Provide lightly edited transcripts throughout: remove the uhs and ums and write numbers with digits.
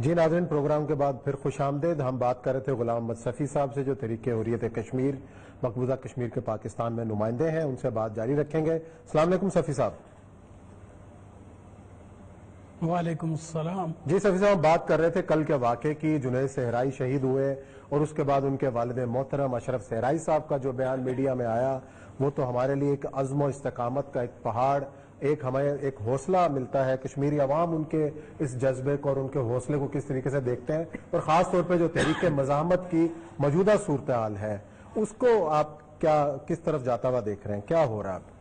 جی ناظرین، پروگرام کے بعد پھر خوش آمدید۔ ہم بات کر رہے تھے غلام محمد صفی صاحب سے، جو تحریک حریت کشمیر مقبوضہ کشمیر کے پاکستان میں نمائندے ہیں۔ ان سے بات جاری رکھیں گے۔ السلام علیکم صفی صاحب۔ وعلیکم السلام۔ جی صفی صاحب، ہم بات کر رہے تھے کل کے واقعے کی۔ جنید صحرائی شہید ہوئے اور اس کے بعد ان کے والد محترم اشرف صحرائی صاحب کا جو بیان میڈیا میں آیا، وہ تو ہمارے لیے ایک عزم و استقامت کا ایک پہاڑ، ہمیں ایک حوصلہ ملتا ہے۔ کشمیری عوام ان کے اس جذبے کو اور ان کے حوصلے کو کس طریقے سے دیکھتے ہیں، اور خاص طور پہ جو تحریک مزاحمت کی موجودہ صورتحال ہے، اس کو آپ کس طرف جاتا ہوا دیکھ رہے ہیں؟ کیا ہو رہا ہے؟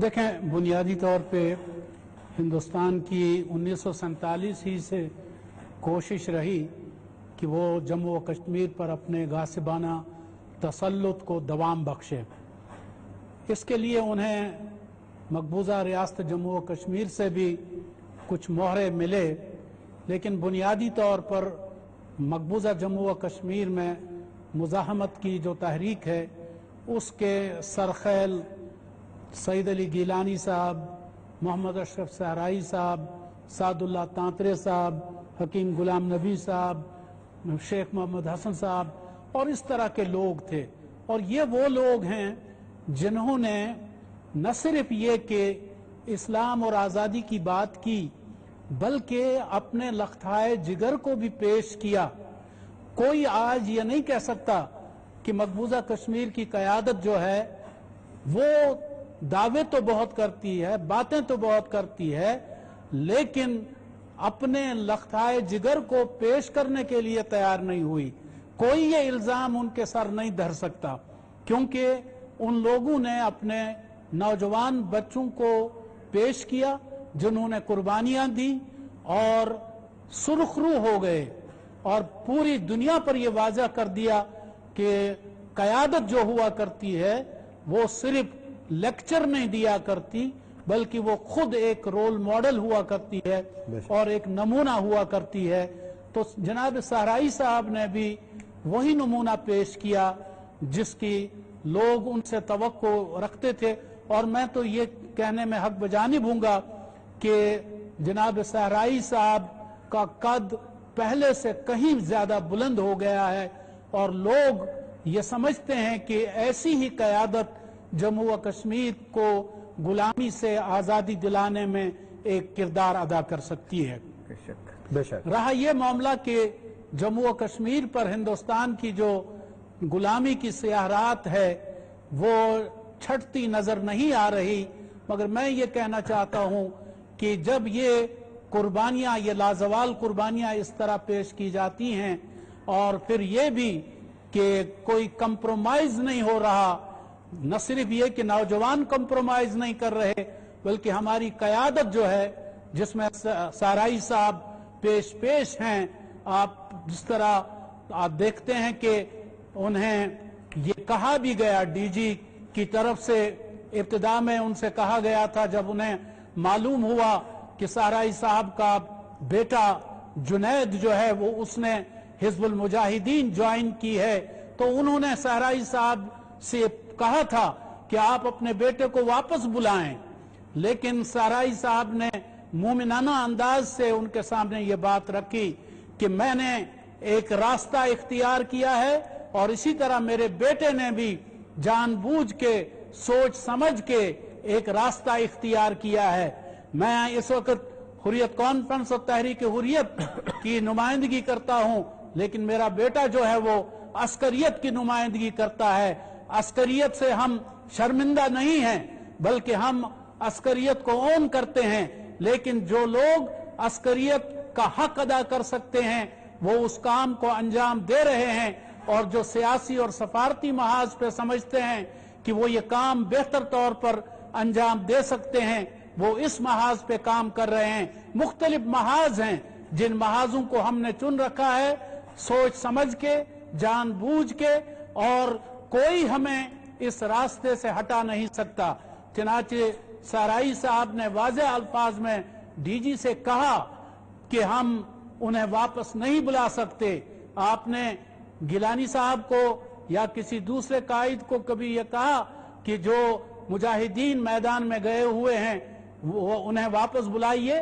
دیکھیں، بنیادی طور پہ ہندوستان کی 1947 ہی سے کوشش رہی کہ وہ جموں و کشمیر پر اپنے غاصبانہ تسلط کو دوام بخشے۔ اس کے لیے انہیں مقبوضہ ریاست جموں و کشمیر سے بھی کچھ مہرے ملے، لیکن بنیادی طور پر مقبوضہ جموں و کشمیر میں مزاحمت کی جو تحریک ہے، اس کے سرخیل سعید علی گیلانی صاحب، محمد اشرف صحرائی صاحب، سعد اللہ تانترے صاحب، حکیم غلام نبی صاحب، شیخ محمد حسن صاحب اور اس طرح کے لوگ تھے۔ اور یہ وہ لوگ ہیں جنہوں نے نہ صرف یہ کہ اسلام اور آزادی کی بات کی، بلکہ اپنے لخت جگر کو بھی پیش کیا۔ کوئی آج یہ نہیں کہہ سکتا کہ مقبوضہ کشمیر کی قیادت جو ہے وہ دعوے تو بہت کرتی ہے، باتیں تو بہت کرتی ہے، لیکن اپنے لخت جگر کو پیش کرنے کے لیے تیار نہیں ہوئی۔ کوئی یہ الزام ان کے سر نہیں دھر سکتا، کیونکہ ان لوگوں نے اپنے نوجوان بچوں کو پیش کیا جنہوں نے قربانیاں دی اور سرخرو ہو گئے، اور پوری دنیا پر یہ واضح کر دیا کہ قیادت جو ہوا کرتی ہے وہ صرف لیکچر نہیں دیا کرتی، بلکہ وہ خود ایک رول ماڈل ہوا کرتی ہے اور ایک نمونہ ہوا کرتی ہے۔ تو جناب صحرائی صاحب نے بھی وہی نمونہ پیش کیا جس کی لوگ ان سے توقع رکھتے تھے۔ اور میں تو یہ کہنے میں حق بجانب ہوں گا کہ جناب صحرائی صاحب کا قد پہلے سے کہیں زیادہ بلند ہو گیا ہے، اور لوگ یہ سمجھتے ہیں کہ ایسی ہی قیادت جموں و کشمیر کو غلامی سے آزادی دلانے میں ایک کردار ادا کر سکتی ہے۔ بے شک رہا یہ معاملہ کہ جموں و کشمیر پر ہندوستان کی جو غلامی کی سیاہ رات ہے وہ چھٹتی نظر نہیں آ رہی، مگر میں یہ کہنا چاہتا ہوں کہ جب یہ قربانیاں، یہ لازوال قربانیاں اس طرح پیش کی جاتی ہیں، اور پھر یہ بھی کہ کوئی کمپرومائز نہیں ہو رہا، نہ صرف یہ کہ نوجوان کمپرومائز نہیں کر رہے، بلکہ ہماری قیادت جو ہے جس میں صحرائی صاحب پیش ہیں، آپ جس طرح آپ دیکھتے ہیں کہ انہیں یہ کہا بھی گیا، ڈی جی کی طرف سے ابتدا میں ان سے کہا گیا تھا جب انہیں معلوم ہوا کہ صحرائی صاحب کا بیٹا جنید جو ہے وہ اس نے حزب المجاہدین جوائن کی ہے، تو انہوں نے صحرائی صاحب سے کہا تھا کہ آپ اپنے بیٹے کو واپس بلائیں، لیکن صحرائی صاحب نے مومنانہ انداز سے ان کے سامنے یہ بات رکھی کہ میں نے ایک راستہ اختیار کیا ہے، اور اسی طرح میرے بیٹے نے بھی جان بوجھ کے سوچ سمجھ کے ایک راستہ اختیار کیا ہے۔ میں اس وقت حریت کانفرنس اور تحریک حریت کی نمائندگی کرتا ہوں، لیکن میرا بیٹا جو ہے وہ عسکریت کی نمائندگی کرتا ہے۔ عسکریت سے ہم شرمندہ نہیں ہیں، بلکہ ہم عسکریت کو اون کرتے ہیں، لیکن جو لوگ عسکریت کا حق ادا کر سکتے ہیں وہ اس کام کو انجام دے رہے ہیں، اور جو سیاسی اور سفارتی محاذ پہ سمجھتے ہیں کہ وہ یہ کام بہتر طور پر انجام دے سکتے ہیں، وہ اس محاذ پہ کام کر رہے ہیں۔ مختلف محاذ ہیں جن محاذوں کو ہم نے چن رکھا ہے سوچ سمجھ کے، جان بوجھ کے، اور کوئی ہمیں اس راستے سے ہٹا نہیں سکتا۔ چنانچہ صحرائی صاحب نے واضح الفاظ میں ڈی جی سے کہا کہ ہم انہیں واپس نہیں بلا سکتے۔ آپ نے گیلانی صاحب کو یا کسی دوسرے قائد کو کبھی یہ کہا کہ جو مجاہدین میدان میں گئے ہوئے ہیں وہ انہیں واپس بلائیے؟